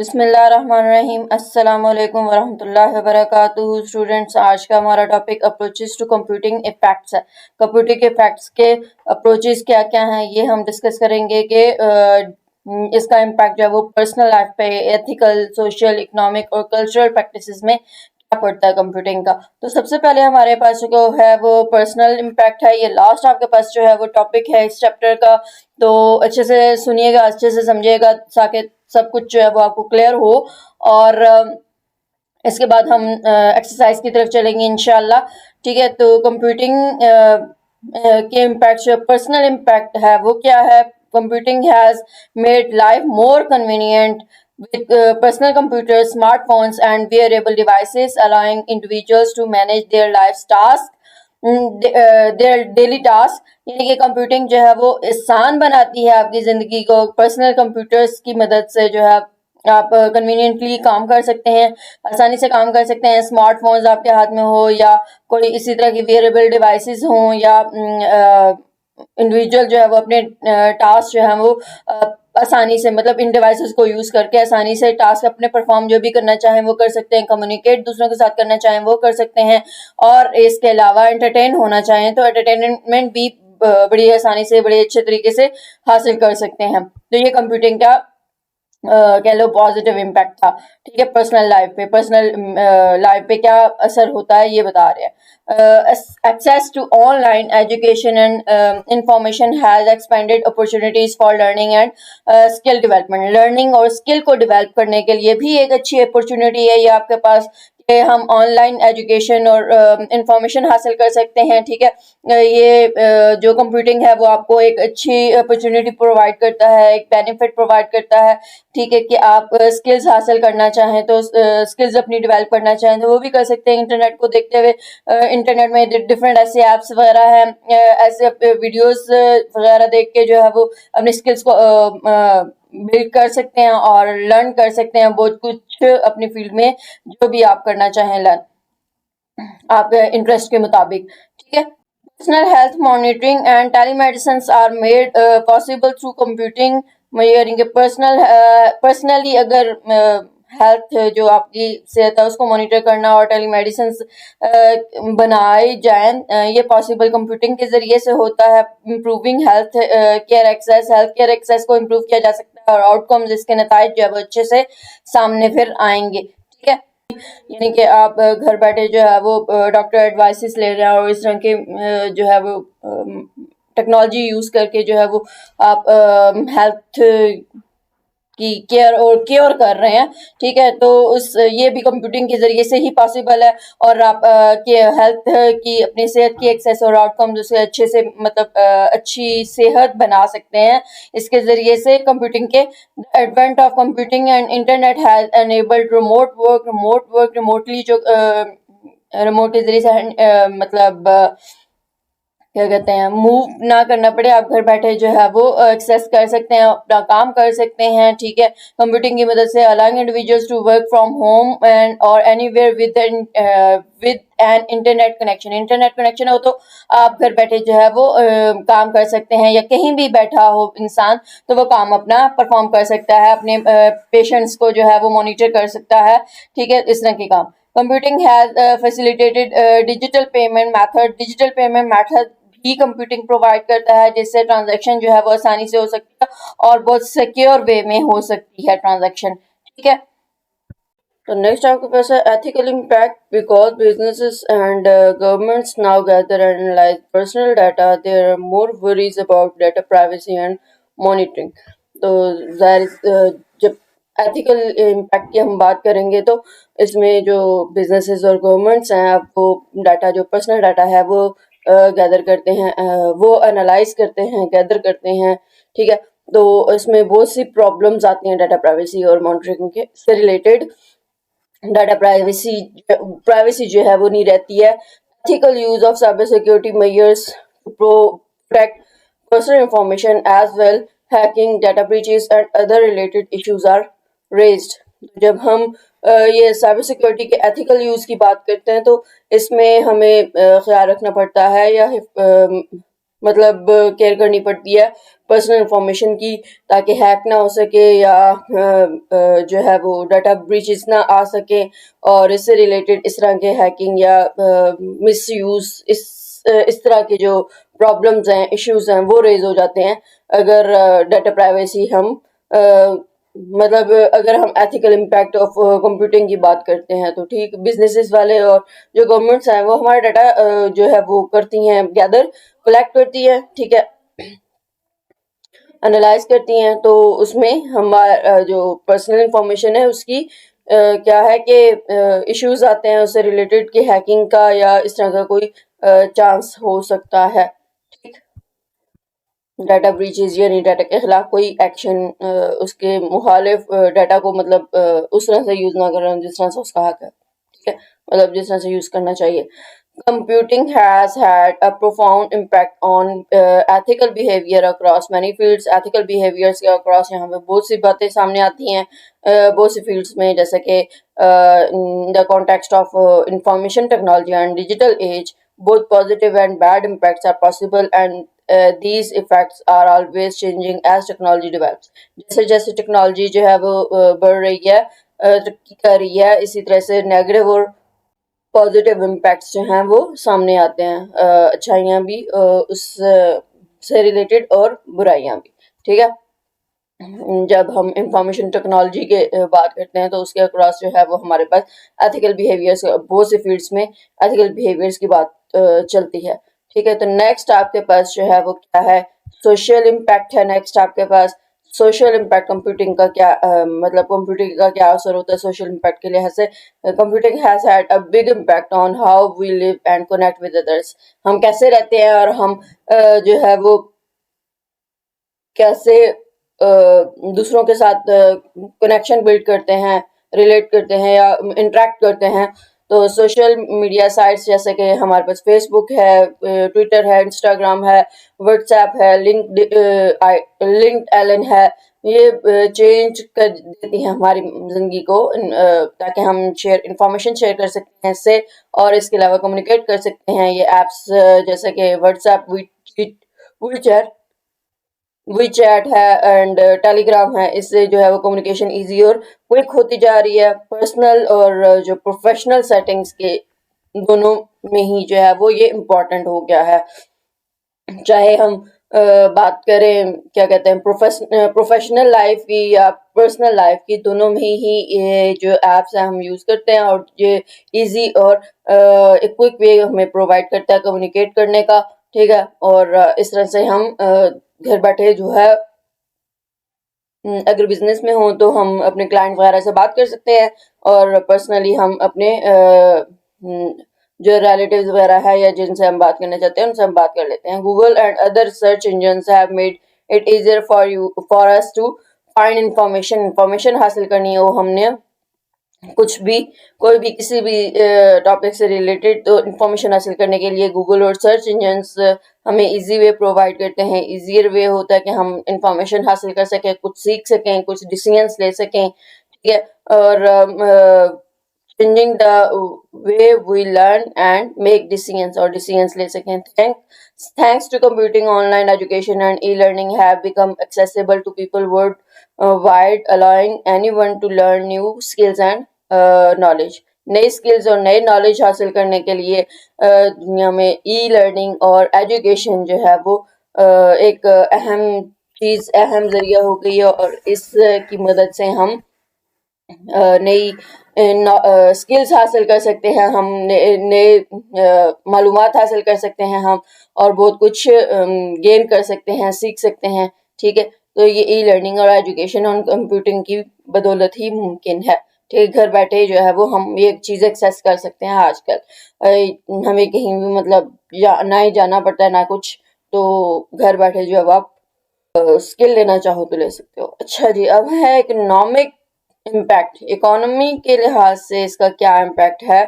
बिस्मिल्लाहिर्रहमानिर्रहीम अस्सलाम वालेकुम वरहमतुल्लाहि वबरकातुहू। स्टूडेंट्स, आज का हमारा topic approaches to computing effects है। कंप्यूटिंग इफेक्ट्स के अप्रोचेस क्या क्या हैं ये हम डिस्कस करेंगे कि इसका इम्पैक्ट जो है वो पर्सनल लाइफ पे, एथिकल, सोशल, इकोनॉमिक और कल्चरल प्रैक्टिसेस में क्या पड़ता है कंप्यूटिंग का। तो सबसे पहले हमारे पास जो है वो पर्सनल इम्पैक्ट है। ये लास्ट आपके पास जो है वो टॉपिक है इस चैप्टर का, तो अच्छे से सुनिएगा, अच्छे से समझिएगा ताकि सब कुछ जो है वो आपको क्लियर हो। और इसके बाद हम एक्सरसाइज की तरफ चलेंगे इंशाल्लाह। ठीक है, तो कंप्यूटिंग के इम्पैक्ट, जो पर्सनल इम्पैक्ट है वो क्या है। Computing has made life more convenient with personal computers, smartphones and wearable devices allowing individuals to manage their life's tasks, their daily tasks। यानी कि कंप्यूटिंग जो है वो आसान बनाती है आपकी ज़िंदगी को। पर्सनल कंप्यूटर्स की मदद से जो है आप कन्वीनियंटली काम कर सकते हैं, आसानी से काम कर सकते हैं। स्मार्टफोन्स आपके हाथ में हो या कोई इसी तरह की वेयरेबल डिवाइसेस हों, या इंडिविजुअल जो है वो अपने टास्क जो है वो आसानी से, मतलब इन डिवाइसेस को यूज करके आसानी से टास्क अपने परफॉर्म जो भी करना चाहें वो कर सकते हैं। कम्युनिकेट दूसरों के साथ करना चाहें वो कर सकते हैं। और इसके अलावा एंटरटेन होना चाहें तो एंटरटेनमेंट भी बड़ी आसानी से, बड़े अच्छे तरीके से हासिल कर सकते हैं। तो ये कंप्यूटिंग का कह लो पॉजिटिव इम्पैक्ट था। ठीक है, पर्सनल लाइफ पे, पर्सनल लाइफ पे क्या असर होता है ये बता रहे हैं। Access to online education and information has expanded opportunities for learning and skill development. Learning और स्किल को डेवलप करने के लिए भी एक अच्छी अपॉर्चुनिटी है ये आपके पास, कि हम ऑनलाइन एजुकेशन और इंफॉर्मेशन हासिल कर सकते हैं। ठीक है, ये जो कंप्यूटिंग है वो आपको एक अच्छी अपॉर्चुनिटी प्रोवाइड करता है, एक बेनिफिट प्रोवाइड करता है। ठीक है, कि आप स्किल्स हासिल करना चाहें तो स्किल्स अपनी डेवलप करना चाहें तो वो भी कर सकते हैं इंटरनेट को देखते हुए। इंटरनेट में डिफरेंट ऐसे ऐप्स वगैरह हैं, ऐसे वीडियोस वगैरह देख के जो है वो अपनी स्किल्स को बिल्ड कर सकते हैं और लर्न कर सकते हैं बहुत कुछ अपनी फील्ड में, जो भी आप करना चाहें लर्न आपके इंटरेस्ट के मुताबिक। ठीक है, personal health monitoring and telemedicine are made possible through computing. यानी कि पर्सनली अगर हेल्थ जो आपकी सेहत है उसको मॉनिटर करना और टेलीमेडिसिन बनाए जाएं, ये पॉसिबल कंप्यूटिंग के जरिए से होता है। Improving health care access, health care access को इम्प्रूव किया जा सकता है और आउटकम्स, इसके नताइज जो है वो अच्छे से सामने फिर आएंगे। ठीक है, यानी कि आप घर बैठे जो है वो डॉक्टर एडवाइसेस ले रहे हैं और इस तरह के जो है वो टेक्नोलॉजी यूज करके जो है वो आप हेल्थ की केयर और केयर कर रहे हैं। ठीक है, तो उस ये भी कंप्यूटिंग के जरिए से ही पॉसिबल है। और आप के हेल्थ की, अपनी सेहत की एक्सेस और आउटकम उसे अच्छे से, मतलब अच्छी सेहत बना सकते हैं इसके जरिए से। कंप्यूटिंग के advent of computing and internet has enabled remote work remotely, जो रिमोट के जरिए से मतलब क्या कहते हैं, मूव ना करना पड़े, आप घर बैठे जो है वो एक्सेस कर सकते हैं, अपना काम कर सकते हैं। ठीक है, कंप्यूटिंग की मदद से allowing individuals to work from home and और anywhere with an internet connection. Internet connection हो तो आप घर बैठे जो है वो काम कर सकते हैं, या कहीं भी बैठा हो इंसान तो वो काम अपना परफॉर्म कर सकता है, अपने पेशेंट्स को जो है वो मॉनिटर कर सकता है। ठीक है, इस तरह के काम। Computing has facilitated digital payment method भी कंप्यूटिंग प्रोवाइड करता है, जिससे ट्रांजैक्शन जो है वो आसानी से हो सकती है और बहुत सिक्योर वे में हो सकती है ट्रांजैक्शन। ठीक है, तो नेक्स्ट आपके पास है ethical impact. Because businesses and governments now gather and analyse personal data, there are more worries about data privacy and monitoring. तो जब एथिकल इम्पैक्ट की हम बात करेंगे तो इसमें जो बिजनेसेस और गवर्नमेंट्स हैं, आपको डाटा, जो पर्सनल डाटा है वो गैदर करते हैं, वो एनालाइज करते हैं, गैदर करते हैं। ठीक है, तो इसमें बहुत सी प्रॉब्लम्स आती हैं डाटा प्राइवेसी और मॉनिटरिंग के से रिलेटेड। डाटा प्राइवेसी जो है वो नहीं रहती है। Ethical use of cyber security measures to protect personal information as well, hacking, data breaches and other related issues are raised. जब हम ये साइबर सिक्योरिटी के एथिकल यूज की बात करते हैं तो इसमें हमें ख्याल रखना पड़ता है, या मतलब केयर करनी पड़ती है पर्सनल इंफॉर्मेशन की, ताकि हैक ना हो सके या जो है वो डाटा ब्रीचेस ना आ सके, और इससे रिलेटेड इस तरह के हैकिंग या मिस यूज इस तरह के जो प्रॉब्लम्स हैं, इश्यूज हैं, वो रेज हो जाते हैं अगर डाटा प्राइवेसी हम मतलब अगर हम एथिकल इम्पैक्ट ऑफ कंप्यूटिंग की बात करते हैं तो ठीक, बिजनेसेस वाले और जो गवर्नमेंट्स हैं वो हमारा डाटा जो है वो करती हैं गैदर, कलेक्ट करती है, ठीक है, एनालाइज करती हैं, तो उसमें हमारा जो पर्सनल इंफॉर्मेशन है उसकी क्या है कि इश्यूज आते हैं उससे रिलेटेड, कि हैकिंग का या इस तरह का कोई चांस हो सकता है, ठीक। डाटा ब्रीचेज यानी डाटा के खिलाफ कोई एक्शन, उसके मुखालिफ डाटा को मतलब उस तरह से यूज ना करें जिस तरह से उसका हक है, ठीक है, मतलब जिस तरह से यूज करना चाहिए। Computing has had a profound impact on ethical behavior across many fields. Ethical behaviors के across यहाँ पे बहुत सी बातें सामने आती हैं बहुत सी fields में, जैसे कि in the context of information technology and digital age, both positive and bad impacts are possible, and these effects are always changing as technology develops. जैसे जैसे टेक्नोलॉजी जो है वो बढ़ रही है, तरक्की कर रही है, इसी तरह से नेगेटिव और पॉजिटिव इम्पैक्ट्स जो हैं वो सामने आते हैं, अच्छाइयाँ भी उस से रिलेटेड और बुराइयाँ भी, ठीक है। जब हम इंफॉर्मेशन टेक्नोलॉजी के बात करते हैं तो उसके अक्रॉस जो है वो हमारे पास एथिकल बिहेवियर्स, बहुत से फील्ड्स में एथिकल बिहेवियर्स की बात चलती है, ठीक है। तो नेक्स्ट आपके पास जो है वो क्या है, सोशल इम्पैक्ट है। नेक्स्ट आपके पास सोशल इम्पैक्ट, कंप्यूटिंग का क्या मतलब कंप्यूटिंग का क्या असर होता है सोशल इम्पैक्ट के लिहाज से। Computing has had a big impact on how we live and connect with others. हम कैसे रहते हैं और हम जो है वो कैसे दूसरों के साथ कनेक्शन बिल्ड करते हैं, रिलेट करते हैं या इंटरेक्ट करते हैं। तो सोशल मीडिया साइट्स जैसे कि हमारे पास फेसबुक है, ट्विटर है, इंस्टाग्राम है, व्हाट्सएप है, लिंक्ड एलन है, ये चेंज कर देती हैं हमारी ज़िंदगी को, ताकि हम इंफॉर्मेशन शेयर कर सकते हैं इससे, और इसके अलावा कम्युनिकेट कर सकते हैं। ये ऐप्स जैसे कि व्हाट्सएप, वीचैट वीचैट है एंड टेलीग्राम है, इससे जो है वो कम्युनिकेशन इजी और क्विक होती जा रही है। पर्सनल और जो प्रोफेशनल सेटिंग्स के दोनों में ही जो है वो ये इम्पोर्टेंट हो गया है। चाहे हम बात करें क्या कहते हैं प्रोफेशनल लाइफ की या पर्सनल लाइफ की, दोनों में ही ये जो एप्स हैं हम यूज़ करते हैं, और ये इजी और एक क्विक वे हमें प्रोवाइड करता है कम्युनिकेट करने का, ठीक है। और इस तरह से हम घर बैठे जो है अगर बिजनेस में हो तो हम अपने क्लाइंट वगैरह से बात कर सकते हैं, और पर्सनली हम अपने जो रिलेटिव्स वगैरह है या जिनसे हम बात करना चाहते हैं उनसे हम बात कर लेते हैं। Google and other search engines have made it easier for us to find information हासिल करनी हो हमने कुछ भी, कोई भी किसी भी टॉपिक से रिलेटेड, तो इंफॉर्मेशन हासिल करने के लिए गूगल और सर्च इंजन्स हमें इजी वे प्रोवाइड करते हैं। इजियर वे होता है कि हम इंफॉर्मेशन हासिल कर सकें, कुछ सीख सकें, कुछ डिसीजंस ले सकें, ठीक है। और changing the way we learn and make decisions or decisions ले सकें। Thanks to computing, online education and e-learning have become accessible to people worldwide, allowing anyone to learn new skills and knowledge. नई skills और नई knowledge हासिल करने के लिए दुनिया में ई लर्निंग और एजुकेशन जो है वो एक अहम चीज़, अहम जरिया हो गई है, और इसकी मदद से हम नई स्किल्स हासिल कर सकते हैं, हम नए मालूमात हासिल कर सकते हैं हम, और बहुत कुछ गेन कर सकते हैं, सीख सकते हैं, ठीक है। तो ये ई लर्निंग और एजुकेशन और कंप्यूटिंग की बदौलत ही मुमकिन है, ठीक है। घर बैठे जो है वो हम ये चीज़ एक्सेस कर सकते हैं आजकल। हमें कहीं भी मतलब ना ही जाना पड़ता है ना कुछ, तो घर बैठे जो है आप स्किल लेना चाहो तो ले सकते हो। अच्छा जी, अब है इकोनॉमिक इम्पैक्ट। इकोनॉमी के लिहाज से इसका क्या इम्पैक्ट है।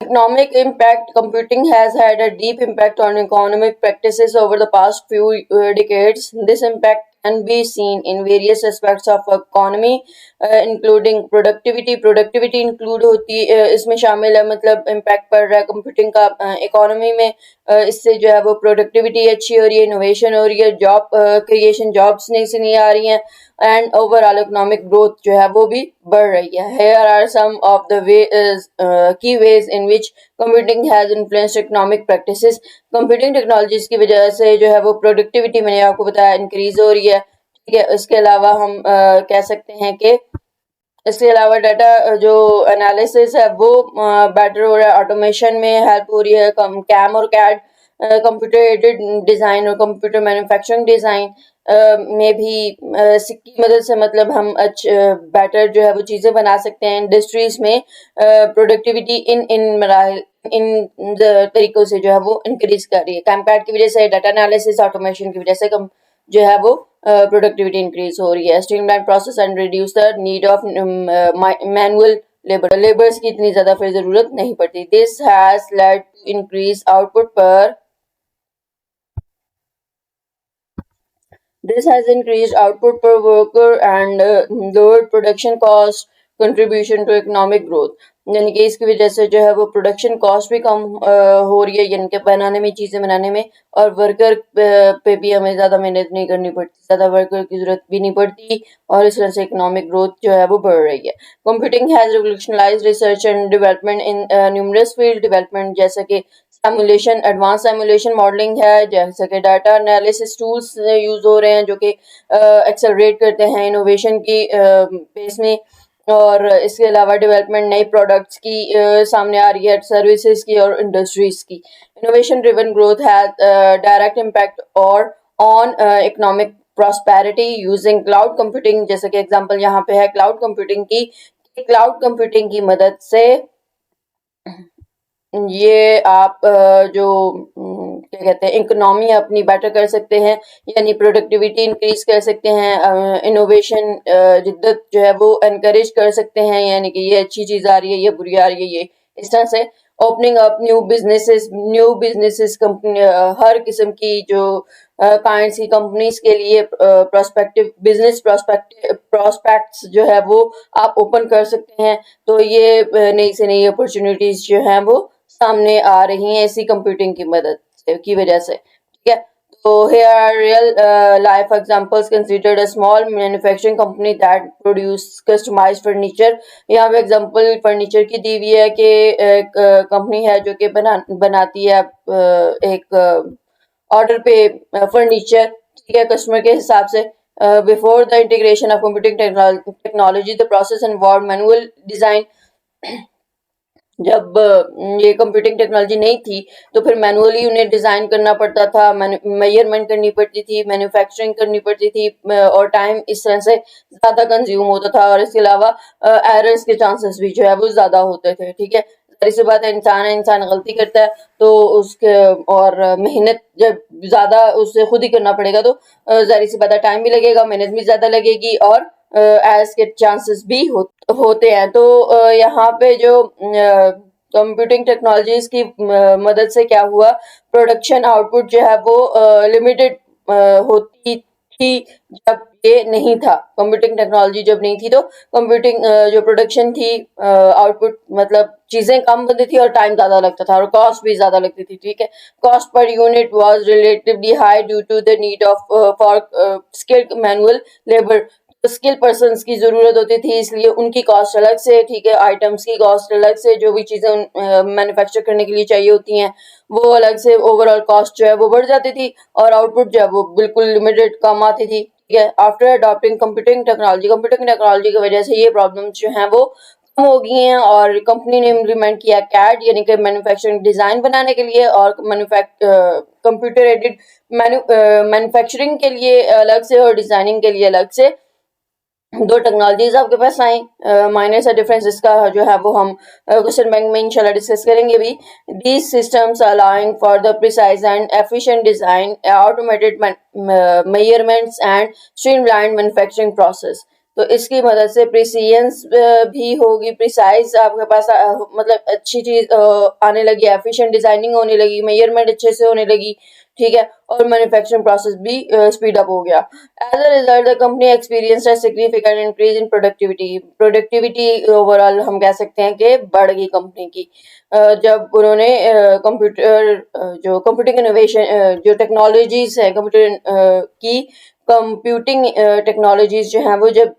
Economic impact. Computing has had a deep impact on economic practices over the past few decades. This impact can be seen in various aspects of economy, including productivity. Productivity include होती इसमें शामिल है, मतलब impact पड़ रहा है computing का economy में। इससे जो है वो प्रोडक्टिविटी अच्छी हो रही है, इनोवेशन हो रही है, जॉब क्रिएशन, जॉब्स नई से नहीं आ रही हैं, एंड ओवरऑल इकोनॉमिक ग्रोथ जो है वो भी बढ़ रही है। Here are some of the key ways in which computing has influenced economic practices. Computing technologies की वजह से जो है वो प्रोडक्टिविटी मैंने आपको बताया इंक्रीज हो रही है, ठीक है। इसके अलावा हम कह सकते हैं कि इसके अलावा डाटा जो एनालिसिस है वो बेटर हो रहा है, ऑटोमेशन में हेल्प हो रही है, कैम और कैड कंप्यूटर एडेड डिज़ाइन और कंप्यूटर मैन्युफैक्चरिंग डिज़ाइन में भी इसकी मदद से मतलब हम बेटर जो है वो चीज़ें बना सकते हैं। इंडस्ट्रीज में प्रोडक्टिविटी इन इन मराहिल इन तरीकों से जो है वो इंक्रीज कर रही है। कैमपैड की वजह से, डाटा एनालिसिस, ऑटोमेशन की वजह से कम जो है वो प्रोडक्टिविटी इंक्रीज हो रही है। Streamline process and reduce the need of manual labours की इतनी ज़्यादा फिर ज़रूरत नहीं पड़ती। This has led to increase output पर This has increased output per worker and lowered production cost, contribution to economic growth. यानी कि इसकी वजह से जो है वो प्रोडक्शन कॉस्ट भी कम हो रही है, यानी कि बनाने में, चीज़ें बनाने में, और वर्कर पे भी हमें ज़्यादा मेहनत नहीं करनी पड़ती, ज़्यादा वर्कर की ज़रूरत भी नहीं पड़ती, और इस तरह से इकोनॉमिक ग्रोथ जो है वो बढ़ रही है। Computing has revolutionised research and development in numerous field development, जैसे कि सिमुलेशन, एडवांस सिमुलेशन मॉडलिंग है, जैसे कि डाटा एनालिसिस टूल्स यूज हो रहे हैं जो कि एक्सेलरेट करते हैं इनोवेशन की बेस में, और इसके अलावा डेवलपमेंट नई प्रोडक्ट्स की सामने आ रही है, सर्विसेज की और इंडस्ट्रीज की। Innovation driven growth has direct impact और on economic prosperity using cloud computing, जैसे कि एग्जांपल यहाँ पे है क्लाउड कंप्यूटिंग की। क्लाउड कंप्यूटिंग की मदद से ये आप जो क्या कहते हैं, इकोनॉमी अपनी बेटर कर सकते हैं, यानी प्रोडक्टिविटी इंक्रीज कर सकते हैं, इनोवेशन जिद्दत जो है वो एनकरेज कर सकते हैं, यानी कि ये अच्छी चीज़ आ रही है, ये बुरी आ रही है, ये इस तरह से opening up new businesses company, हर किस्म की जो काइंड्स की कंपनीज के लिए प्रोस्पेक्टिव बिजनेस प्रोस्पेक्ट्स जो है वो आप ओपन कर सकते हैं। तो ये नई से नई अपॉर्चुनिटीज जो हैं वो सामने आ रही हैं इसी कंप्यूटिंग की मदद से, की वजह से, ठीक है। तो here are real life examples. Considered a small manufacturing company that produce customized furniture. यहाँ पे एग्जांपल फर्नीचर की दी हुई है कि एक कंपनी है जो कि बनाती है एक ऑर्डर पे फर्नीचर, ठीक है, कस्टमर के हिसाब से। Before the integration of computing technology the process involve manual design. जब ये कंप्यूटिंग टेक्नोलॉजी नहीं थी तो फिर मैनुअली उन्हें डिज़ाइन करना पड़ता था, मेजरमेंट करनी पड़ती थी, मैन्युफैक्चरिंग करनी पड़ती थी, और टाइम इस तरह से ज़्यादा कंज्यूम होता था, और इसके अलावा एरर्स के चांसेस भी जो है वो ज़्यादा होते थे, ठीक है। जाहिर सी बात है, इंसान गलती करता है तो उसके और मेहनत जब ज़्यादा उससे खुद ही करना पड़ेगा तो जाहिर सी बात है टाइम भी लगेगा, मेहनत भी ज़्यादा लगेगी, और एज के चांसेस भी होते हैं। तो यहाँ पे जो कंप्यूटिंग टेक्नोलॉजीज की मदद से क्या हुआ, प्रोडक्शन आउटपुट जो है वो लिमिटेड होती थी जब ये नहीं था, कंप्यूटिंग टेक्नोलॉजी जब नहीं थी तो कंप्यूटिंग जो प्रोडक्शन थी, आउटपुट मतलब चीज़ें कम बनती थी और टाइम ज़्यादा लगता था और कॉस्ट भी ज़्यादा लगती थी, ठीक है। Cost per unit was relatively high due to the need of for skilled manual labour. Skill persons की ज़रूरत होती थी, इसलिए उनकी कॉस्ट अलग से, ठीक है, आइटम्स की कॉस्ट अलग से, जो भी चीज़ें मैन्युफैक्चर करने के लिए चाहिए होती हैं वो अलग से, ओवरऑल कॉस्ट जो है वो बढ़ जाती थी और आउटपुट जो है वो बिल्कुल लिमिटेड कम आती थी, ठीक है। आफ्टर अडॉप्टिंग कंप्यूटिंग टेक्नोलॉजी की वजह से ये प्रॉब्लम्स जो हैं वो कम हो गई हैं, और कंपनी ने इम्प्लीमेंट किया कैड, यानी कि मैन्युफैक्चरिंग डिज़ाइन बनाने के लिए, और कंप्यूटर एडेड मैन्युफैक्चरिंग के लिए अलग से और डिज़ाइनिंग के लिए अलग से दो टेक्नोलॉजीज आपके पास आई। माइनर सा डिफरेंस इसका जो है वो हम क्वेश्चन बैंक में इंशाल्लाह डिस्कस करेंगे भी। These systems allowing for the precise and efficient design, automated measurements and streamlined manufacturing process. तो इसकी मदद से प्रिसीजंस भी होगी, प्रिसाइज आपके पास मतलब अच्छी चीज आने लगी, एफिशिएंट डिजाइनिंग होने लगी, मेजरमेंट अच्छे से होने लगी, ठीक है, और मैन्युफैक्चरिंग प्रोसेस भी स्पीड अप हो गया। As a result the company experience a significant increase in productivity overall हम कह सकते हैं कि बढ़ गई कंपनी की। जब उन्होंने कंप्यूटर जो कंप्यूटिंग इनोवेशन जो टेक्नोलॉजीज है की कंप्यूटिंग टेक्नोलॉजीज जो हैं वो जब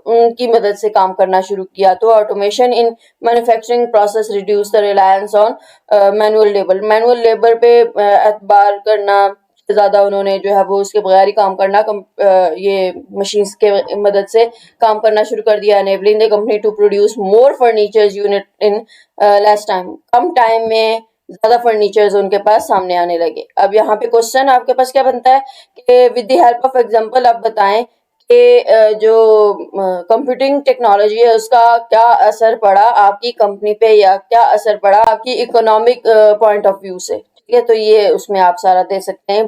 उनकी मदद से काम करना शुरू किया तो automation in manufacturing process reduce the reliance on manual labour पे एतबार करना ज़्यादा उन्होंने जो है वो उसके बगैर ही काम करना ये मशीन्स के मदद से काम करना शुरू कर दिया। Enabling the company to produce more furnitures unit in less time, कम टाइम में ज़्यादा फर्नीचर्स उनके पास सामने आने लगे। अब यहाँ पे क्वेश्चन आपके पास क्या बनता है कि with the help of example आप बताएं कि जो कंप्यूटिंग टेक्नोलॉजी है उसका क्या असर पड़ा आपकी कंपनी पे या क्या असर पड़ा आपकी इकोनॉमिक पॉइंट ऑफ व्यू से। ठीक है, तो ये उसमें आप सारा दे सकते हैं।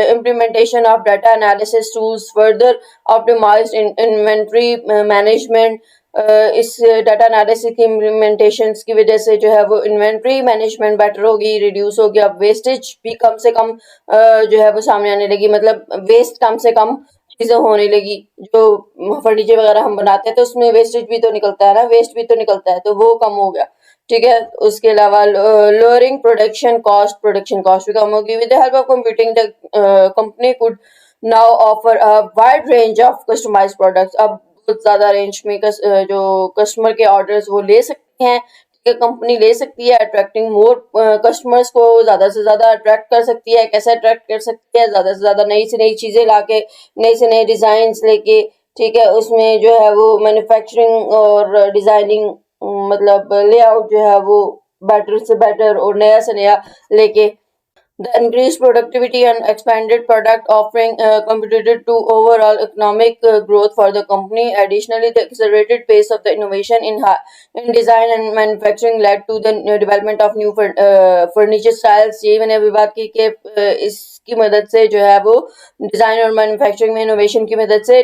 Implementation of data analysis tools further optimised inventory management. इस डाटा एनालिसिस की इम्प्लीमेंटेशन की वजह से जो है वो इन्वेंट्री मैनेजमेंट बेटर होगी, रिड्यूस हो गया, वेस्टेज भी कम से कम जो है वो सामने आने लगी, मतलब वेस्ट कम से कम चीजें होने लगी। जो फर्नीचर वगैरह हम बनाते हैं तो उसमें वेस्टेज भी तो निकलता है ना, वेस्ट भी तो निकलता है, तो वो कम हो गया। ठीक है, उसके अलावा लोअरिंग प्रोडक्शन कॉस्ट भी कम होगी। With the help of computing the company could now offer a wide range of customised products. अब बहुत ज्यादा रेंज में जो कस्टमर के ऑर्डर्स वो ले सकते हैं, कंपनी ले सकती है, अट्रैक्टिंग मोर कस्टमर्स को ज्यादा से ज्यादा अट्रैक्ट कर सकती है। कैसे अट्रैक्ट कर सकती है? ज्यादा से ज्यादा नई से नई चीजें लाके, नए से नए डिजाइन लेके, ठीक है, उसमें जो है वो मैन्युफैक्चरिंग और डिजाइनिंग मतलब लेआउट जो है वो बेटर से बेटर और नया से नया लेके the increased productivity and expanded product offering contributed to overall economic growth for the company. Additionally, the accelerated pace of the innovation in design and manufacturing led to the development of new furniture styles. ये मैंने अभी बात की कि इसकी मदद से जो है वो डिजाइन और मैन्युफैक्चरिंग में इनोवेशन की मदद से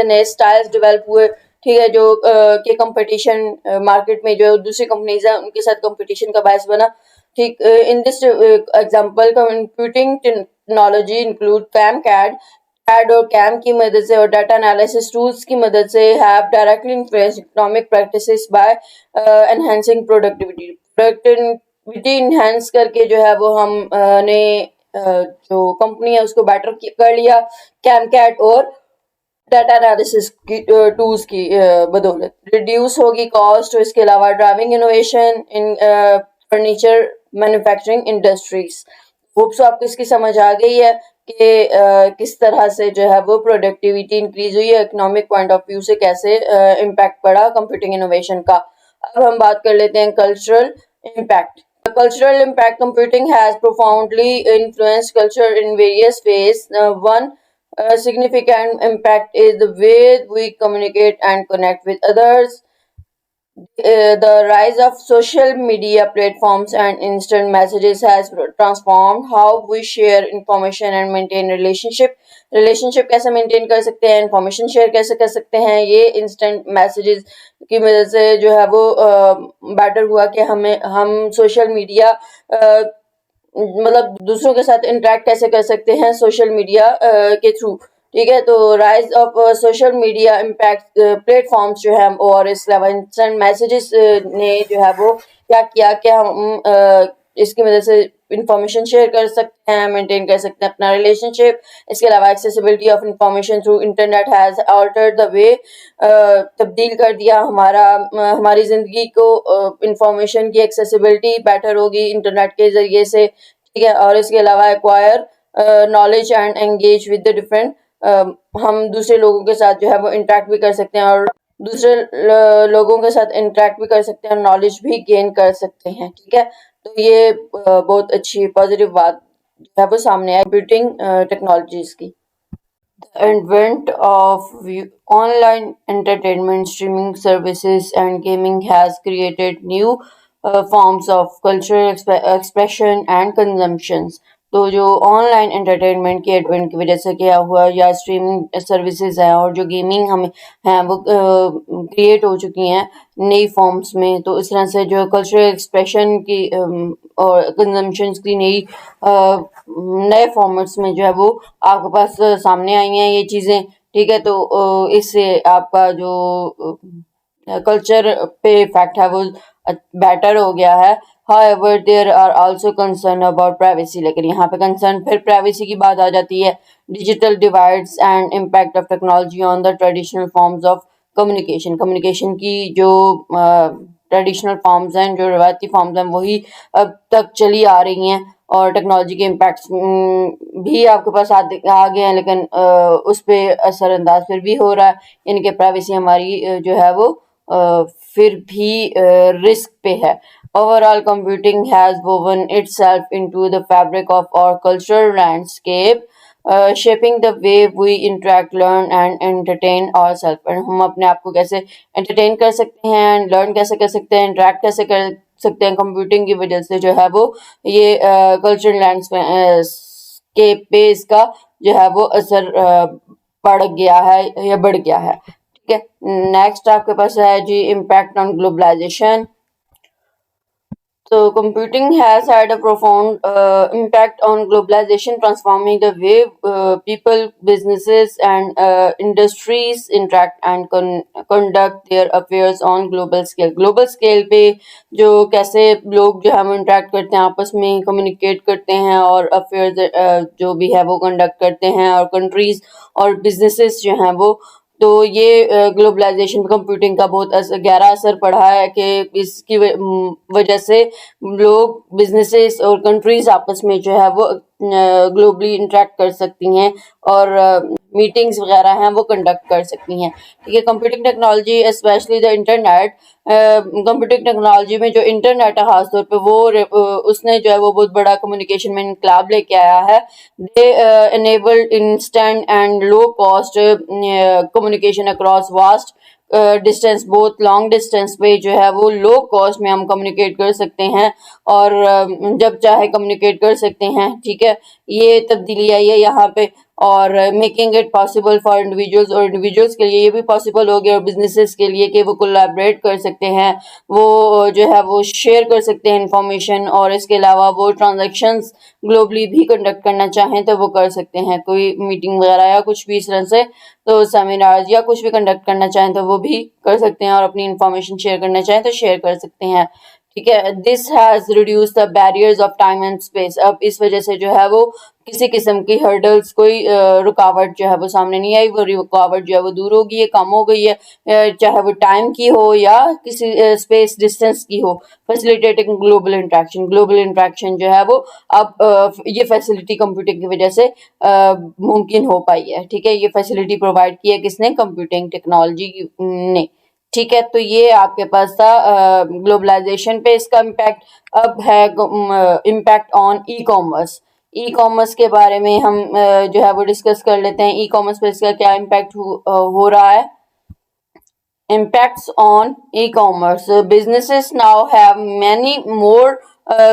नए स्टाइल्स डेवलप हुए। ठीक है, जो के कंपटीशन मार्केट में जो दूसरी कंपनीज है उनके साथ कंपटीशन का बायस बना। ठीक, in this example computing technology include CAD और कैम की मदद से और डाटा एनालिसिस टूल्स की मदद से have directly influence economic practices bye enhancing productivity enhance करके जो है वो हम ने जो कंपनी है उसको बेटर कर लिया कैम कैट और डाटा एनालिसिस की टूल्स की बदौलत। रिड्यूस होगी कॉस्ट और इसके अलावा driving innovation in furniture manufacturing industries. Hope so आपको इसकी समझ आ गई है कि किस तरह से जो है वो प्रोडक्टिविटी इंक्रीज हुई है, इकोनॉमिक पॉइंट ऑफ व्यू से कैसे इम्पैक्ट पड़ा कंप्यूटिंग इनोवेशन का। अब हम बात कर लेते हैं cultural impact. Cultural impact computing has profoundly influenced culture in various ways. One significant impact is the way we communicate and connect with others. The rise of social media platforms and instant messages has transformed how we share information and maintain relationship कैसे maintain कर सकते हैं, information share कैसे कर सकते हैं, ये instant messages की वजह से जो है वो बेटर हुआ कि हम सोशल मीडिया मतलब दूसरों के साथ इंटरेक्ट कैसे कर सकते हैं सोशल मीडिया के थ्रू। ठीक है, तो rise of social media impact platforms जो है और इसके अलावा इंस्टेंट मैसेजेस ने जो है वो क्या किया कि हम इसकी वजह से इंफॉर्मेशन शेयर कर सकते हैं, मेंटेन कर सकते हैं अपना रिलेशनशिप। इसके अलावा accessibility of information through internet has altered the way, तब्दील कर दिया हमारी ज़िंदगी को। इंफॉर्मेशन की एक्सेसिबिलिटी बेटर होगी इंटरनेट के ज़रिए से। ठीक है, और इसके अलावा acquire knowledge and engage with the different, हम दूसरे लोगों के साथ जो है वो इंटरेक्ट भी कर सकते हैं और दूसरे लोगों के साथ इंटरेक्ट भी कर सकते हैं और नॉलेज भी गेन कर सकते हैं। ठीक है, तो ये बहुत अच्छी पॉजिटिव बात जो है वो सामने है कंप्यूटिंग टेक्नोलॉजीज की। The advent of online entertainment, streaming services, and gaming has created new forms of cultural expression and consumptions. तो जो ऑनलाइन एंटरटेनमेंट के एडवेंट की वजह से क्या हुआ, या स्ट्रीमिंग सर्विसेज हैं और जो गेमिंग हम हैं वो क्रिएट हो चुकी हैं नई फॉर्म्स में। तो इस तरह से जो कल्चरल एक्सप्रेशन की और कंजम्पशंस की नए फॉर्मेट्स में जो है वो आपके पास सामने आई हैं ये चीज़ें, ठीक है। तो इससे आपका जो कल्चर पे इफेक्ट है वो बेटर हो गया है। However, there are also concern about privacy, लेकिन यहाँ पे कंसर्न फिर प्राइवेसी की बात आ जाती है। Digital divides and impact of technology on the traditional forms of communication. Communication की जो ट्रेडिशनल फॉर्म्स हैं, जो रवायती फॉर्म्स हैं, वही अब तक चली आ रही हैं और टेक्नोलॉजी के इम्पैक्ट्स भी आपके पास आ गए हैं, लेकिन उस पर असरअंदाज फिर भी हो रहा है। इनके प्राइवेसी हमारी जो है वो फिर भी रिस्क पे है। Overall, computing has woven itself into the fabric of our cultural landscape, shaping the way we interact, learn and entertain ourselves. और हम अपने आप को कैसे entertain कर सकते हैं, learn कैसे कर सकते हैं, interact कैसे कर सकते हैं कंप्यूटिंग की वजह से जो है वो ये कल्चरल लैंडस्केप पे इसका जो है वो असर पड़ गया है या बढ़ गया है, ठीक है। नेक्स्ट आपके पास है G impact on globalisation. So, computing has had a profound impact on globalization, transforming the way people, businesses, and industries interact and conduct their affairs on global scale. Global scale पे जो कैसे लोग जो हम interact करते हैं, आपस में communicate करते हैं और affairs जो भी है वो conduct करते हैं, और countries और businesses जो हैं वो, तो ये ग्लोबलाइजेशन कंप्यूटिंग का बहुत गहरा असर पड़ा है कि इसकी वजह से लोग, बिजनेसेस और कंट्रीज आपस में जो है वो ग्लोबली इंटरेक्ट कर सकती हैं और मीटिंग्स वगैरह हैं वो कंडक्ट कर सकती हैं, ठीक है। Computing technology specially the internet, computing technology में जो इंटरनेट है खासतौर पे वो उसने जो है वो बहुत बड़ा कम्युनिकेशन में इनकलाब लेके आया है। दे enabled instant and low cost communication across vast distance, बहुत लॉन्ग डिस्टेंस पे जो है वो लो कॉस्ट में हम कम्युनिकेट कर सकते हैं और जब चाहे कम्युनिकेट कर सकते हैं, ठीक है। ये तब्दीली आई है यहाँ पे, और making it possible for individuals, और इंडिविजुअल्स के लिए ये भी पॉसिबल हो गया और बिजनेसेस के लिए कि वो कोलैबोरेट कर सकते हैं, वो जो है वो शेयर कर सकते हैं इंफॉर्मेशन, और इसके अलावा वो ट्रांजैक्शंस ग्लोबली भी कंडक्ट करना चाहें तो वो कर सकते हैं। कोई मीटिंग वगैरह या कुछ भी इस तरह से, तो सेमिनार या कुछ भी कंडक्ट करना चाहें तो वो भी कर सकते हैं, और अपनी इंफॉर्मेशन शेयर करना चाहें तो शेयर कर सकते हैं, ठीक है। This has reduce the barriers of time and space. अब इस वजह से जो है वो किसी किस्म की हर्डल्स, कोई रुकावट जो है वो सामने नहीं आई, वो रुकावट जो है वो दूर हो गई है, कम हो गई है, चाहे वो टाइम की हो या किसी स्पेस डिस्टेंस की हो। Facilitating global interaction, global interaction जो है वो अब ये फैसिलिटी कंप्यूटिंग की वजह से मुमकिन हो पाई है, ठीक है। ये फैसिलिटी प्रोवाइड की है किसने? कंप्यूटिंग टेक्नोलॉजी ने, ठीक है। तो ये आपके पास था ग्लोबलाइजेशन पे इसका इम्पैक्ट। अब है impact on e commerce. E commerce के बारे में हम जो है वो डिस्कस कर लेते हैं। ई कॉमर्स पे इसका क्या इम्पैक्ट हो रहा है। Impacts on e-commerce. Businesses now have many more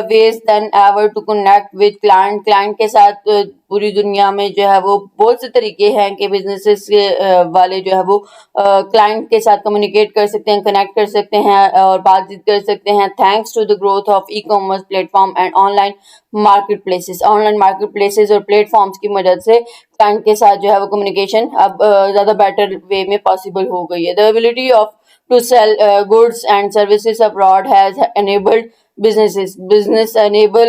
ways than ever to connect with client. Client के साथ पूरी दुनिया में जो है वो बहुत से तरीके हैं कि businesses के वाले जो है वो client के साथ communicate कर सकते हैं, connect कर सकते हैं और बातचीत कर सकते हैं, thanks to the growth of e-commerce platform and online marketplaces. Online marketplaces और platforms की मदद से क्लाइंट के साथ जो है वो कम्युनिकेशन अब ज़्यादा बेटर वे में पॉसिबल हो गई है। The ability of to sell goods and services abroad has enabled business enable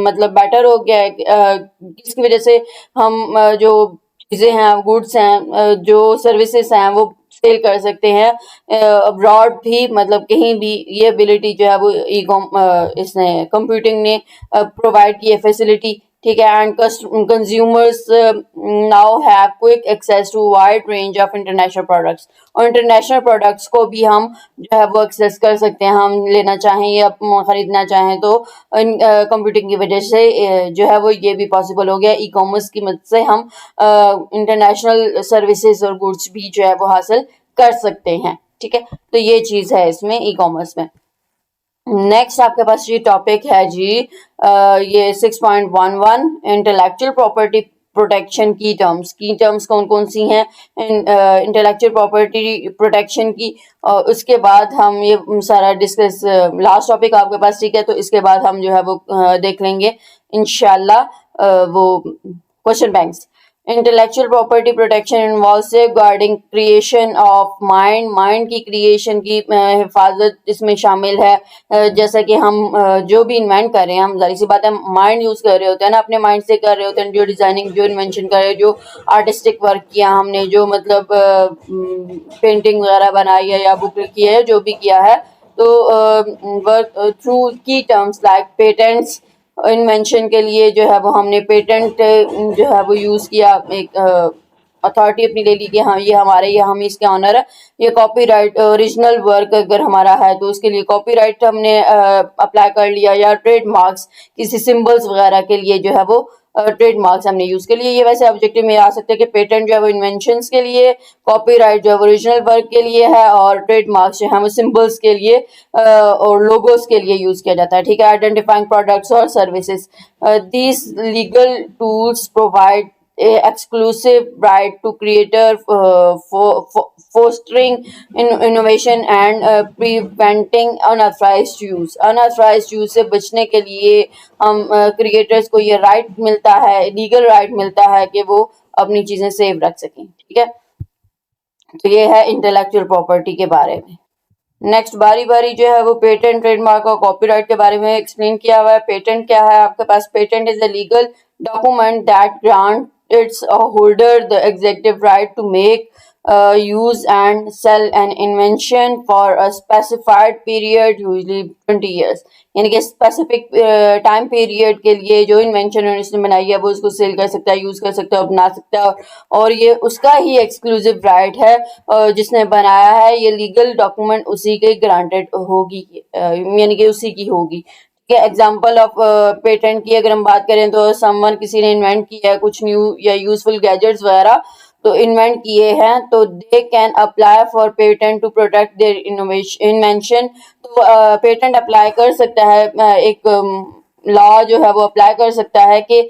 मतलब बेटर हो गया है किसकी वजह से हम जो चीज़ें हैं, गुड्स हैं, जो सर्विसेज हैं वो सेल कर सकते हैं अब्रॉड भी, मतलब कहीं भी। ये एबिलिटी जो है वो इसने कंप्यूटिंग ने प्रोवाइड की है फैसिलिटी, ठीक है। And consumers now have quick access to wide range of international products, और इंटरनेशनल प्रोडक्ट्स को भी हम जो है वो एक्सेस कर सकते हैं, हम लेना चाहें या खरीदना चाहें तो कंप्यूटिंग की वजह से जो है वो ये भी पॉसिबल हो गया। ई कॉमर्स की मदद से हम इंटरनेशनल सर्विसेज और गुड्स भी जो है वो हासिल कर सकते हैं, ठीक है। तो ये चीज़ है इसमें ई कॉमर्स में। नेक्स्ट आपके पास ये टॉपिक है जी, ये 6.11 इंटेलेक्चुअल प्रॉपर्टी प्रोटेक्शन की टर्म्स कौन कौन सी हैं इंटेलेक्चुअल प्रॉपर्टी प्रोटेक्शन की। उसके बाद हम ये सारा डिस्कस, लास्ट टॉपिक आपके पास, ठीक है, तो इसके बाद हम जो है वो देख लेंगे इंशाल्लाह वो question banks. Intellectual property protection involve safeguarding creation of mind की क्रिएशन की हिफाजत इसमें शामिल है। जैसा कि हम जो भी इन्वेंट कर रहे हैं, हम जाहिर सी बात है माइंड यूज कर रहे होते हैं ना, अपने माइंड से कर रहे होते हैं, जो डिजाइनिंग जो इन्वेंशन कर रहे हैं, जो आर्टिस्टिक वर्क किया हमने, जो मतलब पेंटिंग वगैरह बनाई है या बुक लिखी है, जो भी किया है, तो वर्क थ्रू की टर्म्स लाइक पेटेंट्स, इन्वेंशन के लिए जो है वो हमने पेटेंट जो है वो यूज किया, एक अथॉरिटी अपनी ले ली कि हाँ ये हमारे, ये हम इसके ऑनर है। ये कॉपीराइट ओरिजिनल वर्क अगर हमारा है तो उसके लिए कॉपीराइट हमने अप्लाई कर लिया, या ट्रेडमार्क्स किसी सिंबल्स वगैरह के लिए जो है वो ट्रेडमार्क्स हमने यूज के लिए। ये वैसे ऑब्जेक्टिव में आ सकते हैं कि पेटेंट जो है वो इन्वेंशंस के लिए, कॉपीराइट जो है वो ओरिजिनल वर्क के लिए है, और ट्रेडमार्क्स जो है वो सिंबल्स के लिए और लोगोस के लिए यूज किया जाता है, ठीक है। आइडेंटिफाइंग प्रोडक्ट्स और services, these legal tools provide exclusive right to creator, fostering innovation and preventing unauthorized use। unauthorized use से बचने के लिए हम क्रिएटर्स को ये राइट मिलता है, लीगल राइट मिलता है कि वो अपनी चीजें सेव रख सकें, ठीक है। तो ये है इंटेलेक्चुअल प्रॉपर्टी के बारे में। नेक्स्ट बारी बारी जो है वो पेटेंट, ट्रेडमार्क और कॉपीराइट के बारे में एक्सप्लेन किया हुआ है। पेटेंट क्या है आपके पास? Patent is a legal document that grant its holder the executive right to make use and sell an invention for a specified period, usually 20 years। यानी कि स्पेसिफिक टाइम पीरियड के लिए जो इन्वेंशन उसने बनाई है वो उसको सेल कर सकता है, यूज कर सकता है, बना सकता है, और ये उसका ही एक्सक्लूसिव राइट है। जिसने बनाया है ये लीगल डॉक्यूमेंट उसी के ग्रांटेड होगी, यानी कि उसी की होगी। एग्जाम्पल ऑफ पेटेंट की अगर हम बात करें तो समवन, किसी ने इन्वेंट किया है कुछ न्यू या यूजफुल गैजेट्स वगैरह, तो इन्वेंट किए हैं, तो they can apply for patent to protect their invention. तो पेटेंट अप्लाई कर सकता है, एक लॉ जो है वो अप्लाई कर सकता है कि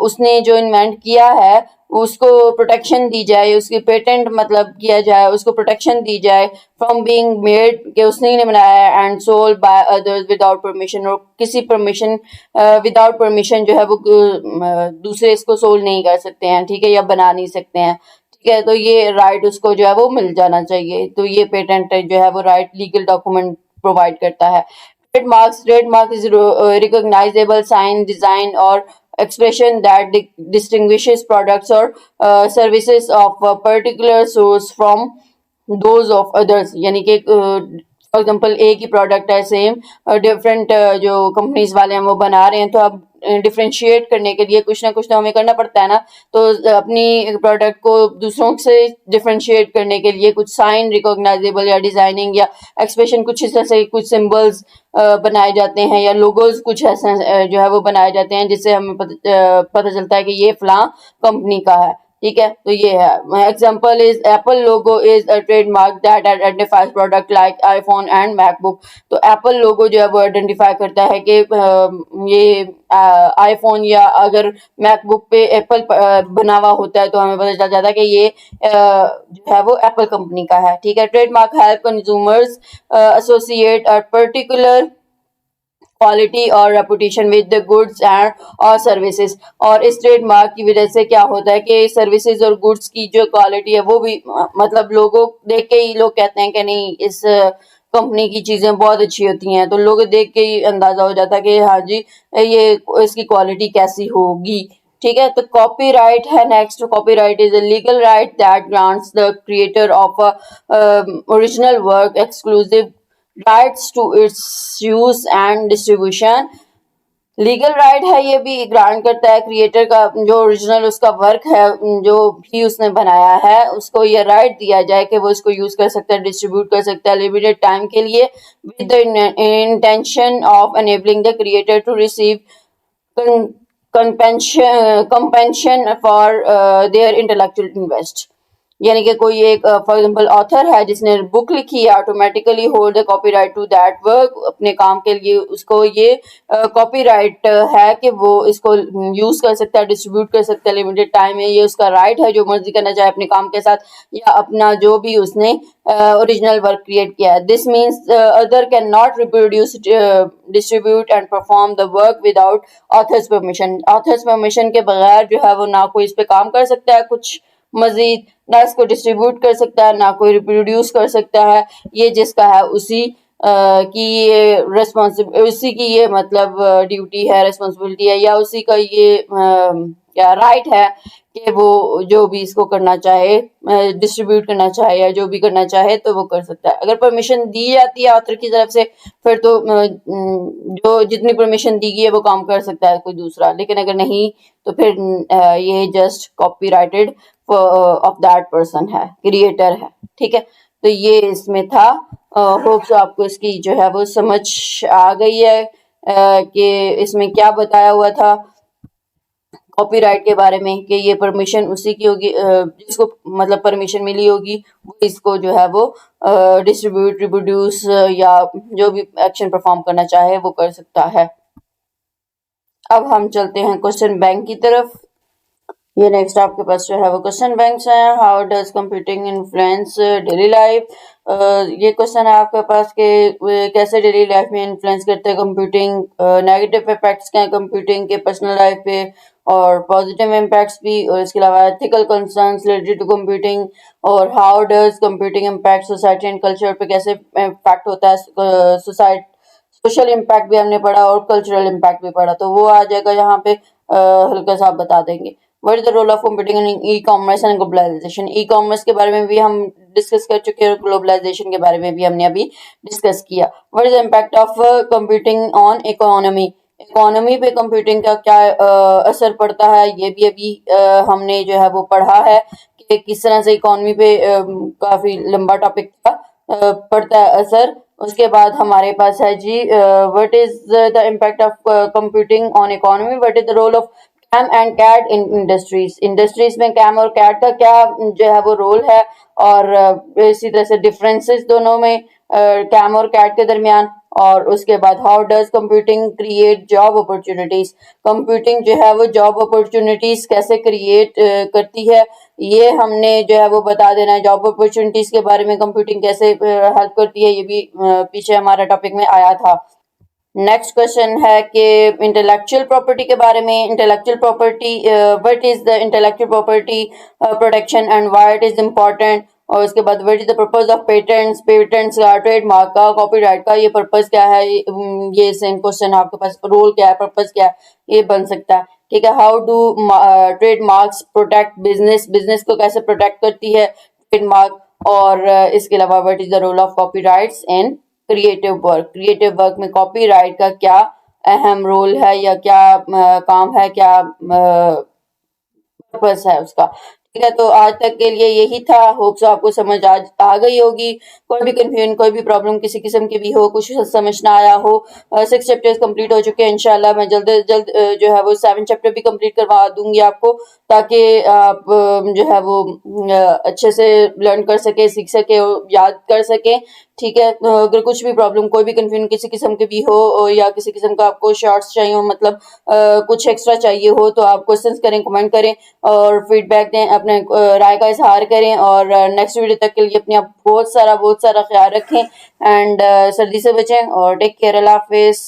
उसने जो इन्वेंट किया है उसको प्रोटेक्शन दी जाए, उसकी पेटेंट मतलब किया जाए, उसको प्रोटेक्शन दी जाए फ्रॉम बीइंग मेड, कि उसने ही बनाया है, and sold by others without permission, और किसी परमिशन विदाउट परमिशन जो है वो दूसरे इसको सोल्ड नहीं कर सकते हैं, ठीक है, या बना नहीं सकते हैं, ठीक है। तो ये राइट उसको जो है वो मिल जाना चाहिए। तो ये पेटेंट जो है वो राइट लीगल डॉक्यूमेंट प्रोवाइड करता है। Trademark is recognizable sign, design or expression that distinguishes products or services of a particular source from those of others। यानी कि फॉर एग्जांपल एक ही प्रोडक्ट है सेम, डिफरेंट जो कंपनीज वाले हैं वो बना रहे हैं, तो अब डिफ्रेंशिएट करने के लिए कुछ ना कुछ तो हमें करना पड़ता है ना। तो अपनी प्रोडक्ट को दूसरों से डिफ्रेंशिएट करने के लिए कुछ साइन रिकॉग्नाइजेबल या डिजाइनिंग या एक्सप्रेशन, कुछ इस तरह से कुछ सिंबल्स बनाए जाते हैं, या लोगोज कुछ ऐसे जो है वो बनाए जाते हैं, जिससे हमें पता चलता है कि ये फलां कंपनी का है, ठीक है। तो ये है example is Apple logo is a trademark that identifies product like iPhone and MacBook. तो एप्पल लोगो जो है वो आइडेंटिफाई करता है कि ये आईफोन या अगर मैकबुक पे एप्पल बना हुआ होता है तो हमें पता चल जाता है कि ये जो है वो एप्पल कंपनी का है, ठीक है। Trademark help consumers associate a particular quality और reputation with the goods and और सर्विसेज। और इस ट्रेडमार्क की वजह से क्या होता है कि सर्विसेज और गुड्स की जो क्वालिटी है वो भी मतलब लोगों देख के ही लोग कहते हैं कि नहीं इस कंपनी की चीजें बहुत अच्छी होती हैं, तो लोग देख के ही अंदाजा हो जाता है कि हाँ जी ये इसकी क्वालिटी कैसी होगी, ठीक है। तो कॉपीराइट है next. Copyright is a legal right that grants the creator of original work exclusive rights to its use and distribution. Legal right है, ये भी ग्रांट करता है क्रिएटर का जो ओरिजिनल उसका वर्क है, जो भी उसने बनाया है, उसको ये राइट दिया जाए कि वो इसको यूज कर सकता है, डिस्ट्रीब्यूट कर सकता है लिमिटेड टाइम के लिए, with the intention of enabling the creator to receive compensation for their intellectual invest। यानी कि कोई एक फॉर एग्जांपल ऑथर है जिसने बुक लिखी है, automatically hold the copyright to that work, अपने काम के लिए उसको ये कॉपीराइट है कि वो इसको यूज कर सकता है, डिस्ट्रीब्यूट कर सकता है, लिमिटेड टाइम है, ये उसका राइट है, जो मर्जी करना चाहे अपने काम के साथ या अपना जो भी उसने ओरिजिनल वर्क क्रिएट किया है। This means other can not reproduce, distribute and perform the work without authors permission. Authors permission के बगैर जो है वो ना कोई इस पे काम कर सकता है कुछ मजीद, ना इसको डिस्ट्रीब्यूट कर सकता है, ना कोई रिप्रोड्यूस कर सकता है। ये जिसका है उसी की ये उसी की ये मतलब ड्यूटी है, रिस्पॉन्सिबिलिटी है, या उसी का ये क्या राइट है कि वो जो भी इसको करना चाहे, डिस्ट्रीब्यूट करना चाहे या जो भी करना चाहे तो वो कर सकता है। अगर परमिशन दी जाती है ऑथर की तरफ से फिर तो जो जितनी परमिशन दी गई है वो काम कर सकता है कोई दूसरा, लेकिन अगर नहीं तो फिर ये just copyrighted of that person है, क्रिएटर है। ठीक है, तो ये इसमें था। होप्स आपको इसकी जो है वो समझ आ गई है कि इसमें क्या बताया हुआ था कॉपीराइट के बारे में, कि ये परमिशन उसी की होगी जिसको मतलब परमिशन मिली होगी, वो इसको जो है वो डिस्ट्रीब्यूट, रिप्रोड्यूस या जो भी एक्शन परफॉर्म करना चाहे वो कर सकता है। अब हम चलते हैं क्वेश्चन बैंक की तरफ। ये नेक्स्ट आपके पास जो है वो क्वेश्चन बैंक्स हैं। How does computing influence daily life. ये क्वेश्चन है आपके पास कि कैसे डेली लाइफ में इन्फ्लुएंस करते हैं कंप्यूटिंग, नेगेटिव इम्पैक्ट्स क्या हैं कंप्यूटिंग के पर्सनल लाइफ पे और पॉजिटिव इम्पैक्ट्स भी, और इसके अलावा ethical concerns related to computing, और how does computing impact society and culture पे, कैसे इम्पैक्ट होता है सोसाइटी, सोशल इम्पैक्ट भी हमने पढ़ा और कल्चरल इम्पैक्ट भी पढ़ा, तो वो आ जाएगा यहाँ पे हल्का सा आप बता देंगे। What is the role of computing in e commerce and globalisation. E commerce के बारे में भी हम डिस्कस कर चुके हैं और ग्लोबलाइजेशन के बारे में भी हमने अभी डिस्कस किया। What is the impact of computing on economy. Economy पे कंप्यूटिंग का क्या असर पड़ता है, ये भी अभी हमने जो है वो पढ़ा है कि किस तरह से इकोनॉमी पे काफी लंबा टॉपिक था, पड़ता है असर। उसके बाद हमारे पास है G what is the impact of computing on economy, what is the role of CAM and CAT in industries. Industries में कैम और कैट का क्या जो है वो रोल है, और इसी तरह से डिफरेंसेस दोनों में कैम और कैट के दरमियान। और उसके बाद how does computing create job opportunities. Computing जो है वो जॉब अपॉर्चुनिटीज कैसे क्रिएट करती है, ये हमने जो है वो बता देना है। जॉब अपॉर्चुनिटीज के बारे में कंप्यूटिंग कैसे हेल्प करती है, ये भी पीछे हमारा टॉपिक में आया था। नेक्स्ट क्वेश्चन है कि इंटेलेक्चुअल प्रॉपर्टी के बारे में। Intellectual property, what is the intellectual property protection and why it is important. और उसके बाद what is the purpose of patents, patents का, ट्रेडमार्क का, कॉपीराइट का ये पर्पस क्या है, ये सेम क्वेश्चन आपके पास रोल क्या है, पर्पस क्या है, ये बन सकता है। ठीक है, how do trademarks protect business, business को कैसे प्रोटेक्ट करती है ट्रेडमार्क। और इसके अलावा what is the role of copyrights in creative work. Creative work में कॉपीराइट का क्या अहम रोल है या क्या काम है, क्या पर्पस है उसका। ठीक है, तो आज तक के लिए यही था। होप सो आपको समझ आज आ गई होगी। कोई भी कंफ्यूजन, कोई भी प्रॉब्लम किसी किस्म की भी हो, कुछ समझ ना आया हो, 6 चैप्टर्स कंप्लीट हो चुके हैं। इंशाल्लाह मैं जल्द जल्द जो है वो 7 चैप्टर भी कंप्लीट करवा दूंगी आपको, ताकि आप जो है वो अच्छे से लर्न कर सके, सीख सके और याद कर सके। ठीक है, अगर कुछ भी प्रॉब्लम, कोई भी कंफ्यूजन किसी किस्म की भी हो या किसी किस्म का आपको शॉर्ट्स चाहिए हो, मतलब कुछ एक्स्ट्रा चाहिए हो, तो आप क्वेश्चंस करें, कमेंट करें और फीडबैक दें, अपने राय का इजहार करें। और नेक्स्ट वीडियो तक के लिए अपने आप बहुत सारा ख्याल रखें एंड सर्दी से बचें और टेक केयर। अल्लाह हाफिज़।